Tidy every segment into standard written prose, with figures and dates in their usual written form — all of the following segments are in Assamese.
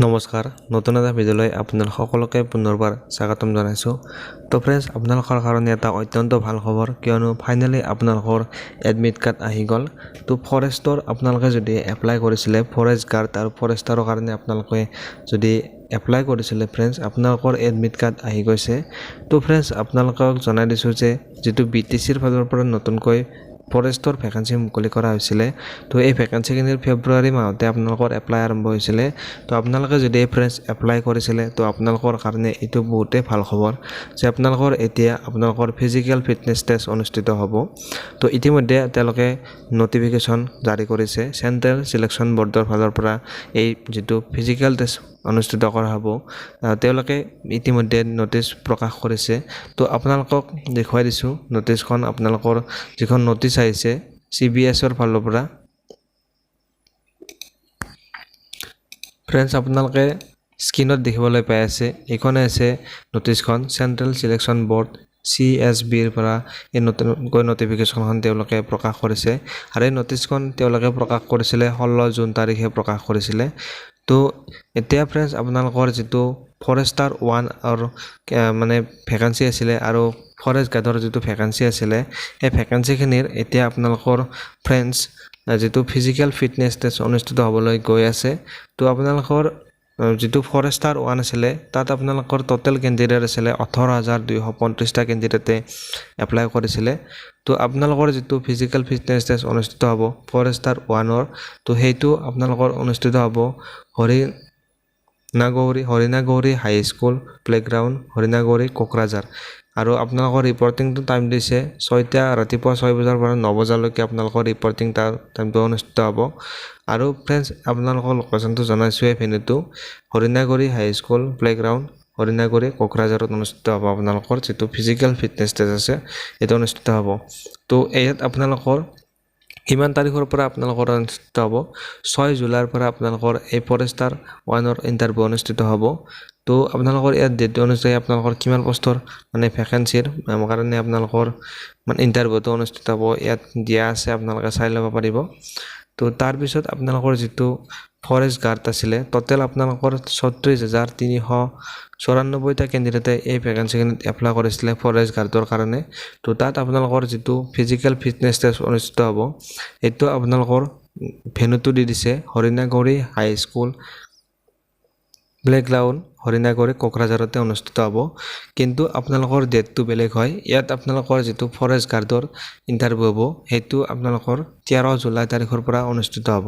নমস্কাৰ নতুন এটা ভিডিঅ'লৈ আপোনালোক সকলোকে পুনৰবাৰ স্বাগতম জনাইছোঁ। তো ফ্ৰেণ্ডছ, আপোনালোকৰ কাৰণে এটা অত্যন্ত ভাল খবৰ, কিয়নো ফাইনেলি আপোনালোকৰ এডমিট কাৰ্ড আহি গ'ল। তো ফৰেষ্টৰ আপোনালোকে যদি এপ্লাই কৰিছিলে, ফৰেষ্ট গাৰ্ড আৰু ফৰেষ্টাৰৰ কাৰণে আপোনালোকে যদি এপ্লাই কৰিছিলে ফ্ৰেণ্ডছ, আপোনালোকৰ এডমিট কাৰ্ড আহি গৈছে। তো ফ্ৰেণ্ডছ, আপোনালোকক জনাই দিছোঁ যে যিটো BTCৰ ফালৰ পৰা নতুনকৈ ফৰেষ্টৰ ভেকেঞ্চি মুকলি কৰা হৈছিলে, তো এই ভেকেঞ্চিখিনিৰ ফেব্ৰুৱাৰী মাহতে আপোনালোকৰ এপ্লাই আৰম্ভ হৈছিলে। তো আপোনালোকে যদি ফ্ৰেণ্ডছ এপ্লাই কৰিছিলে, তো আপোনালোকৰ কাৰণে এইটো বহুতেই ভাল খবৰ যে আপোনালোকৰ এতিয়া আপোনালোকৰ ফিজিকেল ফিটনেছ টেষ্ট অনুষ্ঠিত হ'ব। তো ইতিমধ্যে তেওঁলোকে নটিফিকেশ্যন জাৰি কৰিছে চেণ্ট্ৰেল চিলেকশ্যন বৰ্ডৰ ফালৰ পৰা। এই যিটো ফিজিকেল টেষ্ট অনুষ্ঠিত কৰা হ'ব, তেওঁলোকে ইতিমধ্যে নটিচ প্ৰকাশ কৰিছে। তো আপোনালোকক দেখুৱাই দিছোঁ নটিচখন। আপোনালোকৰ যিখন নটিচ আহিছে CBSৰ ফালৰ পৰা, ফ্ৰেণ্ডছ আপোনালোকে স্ক্ৰীনত দেখিবলৈ পাই আছে, এইখনে আছে নটিচখন। চেণ্ট্ৰেল চিলেকশ্যন বৰ্ড CSBৰ পৰা এই নতুনকৈ নটিফিকেশ্যনখন তেওঁলোকে প্ৰকাশ কৰিছে। আৰু এই নটিচখন তেওঁলোকে প্ৰকাশ কৰিছিলে 16 জুন তাৰিখে প্ৰকাশ কৰিছিলে। তো এতিয়া ফ্ৰেণ্ডছ, আপোনালোকৰ যিটো ফৰেষ্টাৰ 1 আৰু মানে ভেকেঞ্চি আছিলে আৰু ফৰেষ্ট গাৰ্ডৰ যিটো ভেকেঞ্চি আছিলে, সেই ভেকেঞ্চিখিনিৰ এতিয়া আপোনালোকৰ ফ্ৰেণ্ডছ যিটো ফিজিকেল ফিটনেছ টেষ্ট অনুষ্ঠিত হ'বলৈ গৈ আছে। তো আপোনালোকৰ যিটো ফৰেষ্টাৰ 1 আছিলে, তাত আপোনালোকৰ টোটেল কেণ্ডিডেট আছিলে 18,235টা কেণ্ডিডেটে এপ্লাই কৰিছিলে। তো আপোনালোকৰ যিটো ফিজিকেল ফিটনেছ টেষ্ট অনুষ্ঠিত হ'ব ফৰেষ্টাৰ 1ৰ, তো সেইটো আপোনালোকৰ অনুষ্ঠিত হ'ব হৰিণাগৌৰী হাইস্কুল প্লেগ্ৰাউণ্ড, হৰিণাগৌৰী কোকৰাঝাৰ। আৰু আপোনালোকৰ ৰিপৰ্টিংটো টাইম দিছে ৰাতিপুৱা 6 বজাৰ পৰা 9 বজালৈকে আপোনালোকৰ ৰিপৰ্টিং টাইমটো অনুষ্ঠিত হ'ব। আৰু ফ্ৰেণ্ডছ, আপোনালোকৰ লোকেশ্যনটো জনাইছোঁৱে, ভেন্যুটো হৰিণাগৌৰী হাইস্কুল প্লেগ্ৰাউণ্ড, হৰিণাগৌৰী কোকৰাঝাৰত অনুষ্ঠিত হ'ব। আপোনালোকৰ যিটো ফিজিকেল ফিটনেছ টেষ্ট আছে এইটো অনুষ্ঠিত হ'ব। তো ইয়াত আপোনালোকৰ কিমান তাৰিখৰ পৰা আপোনালোকৰ অনুষ্ঠিত হ'ব? 6 জুলাইৰ পৰা আপোনালোকৰ এই ফৰেষ্টাৰ 1ৰ ইণ্টাৰভিউ অনুষ্ঠিত হ'ব। তো আপোনালোকৰ ইয়াত ডেট অনুযায়ী আপোনালোকৰ কিমান পষ্টৰ মানে ভেকেঞ্চিৰ কাৰণে আপোনালোকৰ মানে ইণ্টাৰভিউটো অনুষ্ঠিত হ'ব ইয়াত দিয়া আছে, আপোনালোকে চাই ল'ব পাৰিব। তো তাৰপিছত আপোনালোকৰ যিটো ফৰেষ্ট গাৰ্ড আছিলে, টোটেল আপোনালোকৰ 36,394টা কেণ্ডিডেটে এই ভেকেঞ্চিখিনিত এপ্লাই কৰিছিলে ফৰেষ্ট গাৰ্ডৰ কাৰণে। তো তাত আপোনালোকৰ যিটো ফিজিকেল ফিটনেছ টেষ্ট অনুষ্ঠিত হ'ব, এইটো আপোনালোকৰ ভেন্যুটো দি দিছে হৰিণাগৌৰী হাইস্কুল প্লেগ্ৰাউণ্ড, হৰিণাগৌৰী কোকৰাঝাৰতে অনুষ্ঠিত হ'ব। কিন্তু আপোনালোকৰ ডেটটো বেলেগ হয়। ইয়াত আপোনালোকৰ যিটো ফৰেষ্ট গাৰ্ডৰ ইণ্টাৰভিউ হ'ব, সেইটো আপোনালোকৰ 13 জুলাই তাৰিখৰ পৰা অনুষ্ঠিত হ'ব।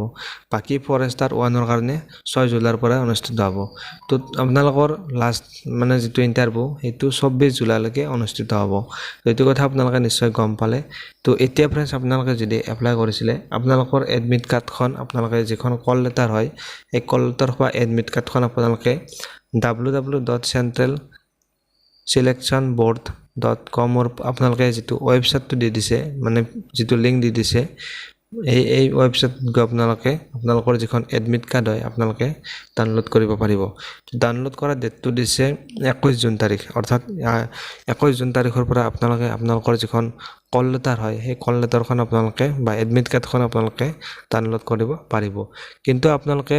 বাকী ফৰেষ্টাৰ 1ৰ কাৰণে 6 জুলাইৰ পৰা অনুষ্ঠিত হ'ব। তো আপোনালোকৰ লাষ্ট মানে যিটো ইণ্টাৰভিউ, সেইটো 24 জুলাইলৈকে অনুষ্ঠিত হ'ব। এইটো কথা আপোনালোকে নিশ্চয় গম পালে। তো এতিয়া ফ্ৰেণ্ডছ, আপোনালোকে যদি এপ্লাই কৰিছিলে, আপোনালোকৰ এডমিট কাৰ্ডখন আপোনালোকে যিখন কল লেটাৰ হয়, এই কল লেটাৰ বা এডমিট কাৰ্ডখন আপোনালোকে www.centralselectionboard.com আপোনালোকে যিটো ৱেবছাইটটো দি দিছে, মানে যিটো লিংক দি দিছে, এই ৱেবছাইটত গৈ আপোনালোকৰ যিখন এডমিট কাৰ্ড হয় আপোনালোকে ডাউনলোড কৰিব পাৰিব। ডাউনলোড কৰা ডেটটো দিছে 21 জুন তাৰিখ, অৰ্থাৎ 21 জুন তাৰিখৰ পৰা আপোনালোকে আপোনালোকৰ যিখন কল লেটাৰ হয়, সেই কল লেটাৰখন আপোনালোকে বা এডমিট কাৰ্ডখন আপোনালোকে ডাউনলোড কৰিব পাৰিব। কিন্তু আপোনালোকে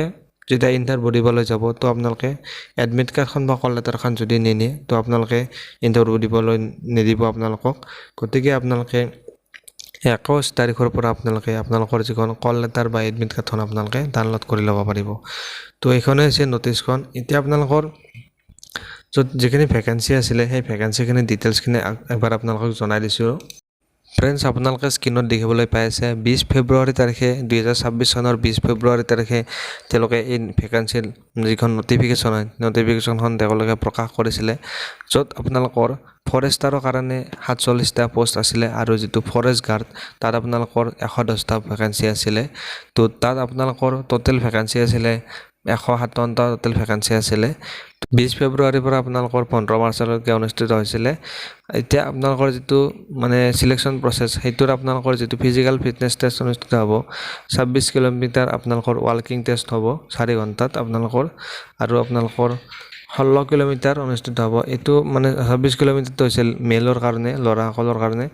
যেতিয়া ইণ্টাৰভিউ দিবলৈ যাব, তো আপোনালোকে এডমিট কাৰ্ডখন বা কল লেটাৰখন যদি নিনিয়ে, তো আপোনালোকে ইণ্টাৰভিউ দিবলৈ নিদিব আপোনালোকক। গতিকে আপোনালোকে 21 তাৰিখৰ পৰা আপোনালোকে আপোনালোকৰ যিখন কল লেটাৰ বা এডমিট কাৰ্ডখন আপোনালোকে ডাউনলোড কৰি ল'ব পাৰিব। তো এইখনেই হৈছে নটিচখন। এতিয়া আপোনালোকৰ য'ত যিখিনি ভেকেঞ্চি আছিলে, সেই ভেকেঞ্চিখিনি ডিটেইলছখিনি এবাৰ আপোনালোকক জনাই দিছোঁ। ফ্ৰেণ্ডছ, আপোনালোকে স্ক্ৰীনত দেখিবলৈ পাই আছে 20 ফেব্ৰুৱাৰী তাৰিখে 2026 চনৰ 20 ফেব্ৰুৱাৰী তাৰিখে তেওঁলোকে এই ভেকেঞ্চিৰ যিখন নটিফিকেশ্যনখন তেওঁলোকে প্ৰকাশ কৰিছিলে, য'ত আপোনালোকৰ ফৰেষ্টাৰৰ কাৰণে 47টা পোষ্ট আছিলে আৰু যিটো ফৰেষ্ট গাৰ্ড, তাত আপোনালোকৰ 110টা ভেকেঞ্চি আছিলে। তো তাত আপোনালোকৰ টোটেল ভেকেঞ্চি আছিলে 157টা টোটেল ভেকেঞ্চি আছিলে। 20 ফেব্ৰুৱাৰীৰ পৰা আপোনালোকৰ 15 মাৰ্চলৈকে অনুষ্ঠিত হৈছিলে। এতিয়া আপোনালোকৰ যিটো মানে চিলেকশ্যন প্ৰচেছ, সেইটোৰ আপোনালোকৰ যিটো ফিজিকেল ফিটনেছ টেষ্ট অনুষ্ঠিত হ'ব, 26 কিলোমিটাৰ আপোনালোকৰ ৱাকিং টেষ্ট হ'ব 4 ঘণ্টাত আপোনালোকৰ, আৰু আপোনালোকৰ 16 কিলোমিটাৰ অনুষ্ঠিত হ'ব। এইটো মানে 26 কিলোমিটাৰটো হৈছে মেলৰ কাৰণে, ল'ৰাসকলৰ কাৰণে,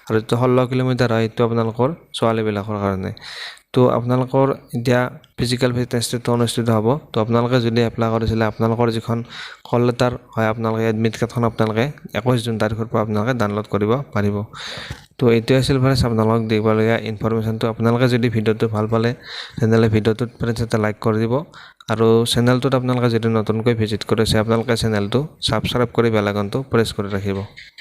আৰু যিটো 16 কিলোমিটাৰ হয় সেইটো আপোনালোকৰ ছোৱালীবিলাকৰ কাৰণে। তো আপোনালোকৰ এতিয়া ফিজিকেল টেষ্টটো অনুষ্ঠিত হ'ব তো আপোনালোকে যদি এপ্লাই কৰিছিলে আপোনালোকৰ যিখন কল লেটাৰ হয় আপোনালোকে এডমিট কাৰ্ডখন আপোনালোকে 21 জুন তাৰিখৰ পৰা আপোনালোকে ডাউনলোড কৰিব পাৰিব তো এইটো আছিল ফ্ৰেণ্ডছ আপোনালোকক দিবলগীয়া ইনফৰমেশ্যনটো আপোনালোকে যদি ভিডিঅ'টো ভাল পালে তেনেহ'লে ভিডিঅ'টোত ফ্ৰেণ্ডছ এটা লাইক কৰি দিব আৰু চেনেলটোত আপোনালোকে যদি নতুনকৈ ভিজিট কৰিছে আপোনালোকে চেনেলটো ছাবস্ক্ৰাইব কৰি বেল আইকনটো প্ৰেছ কৰি ৰাখিব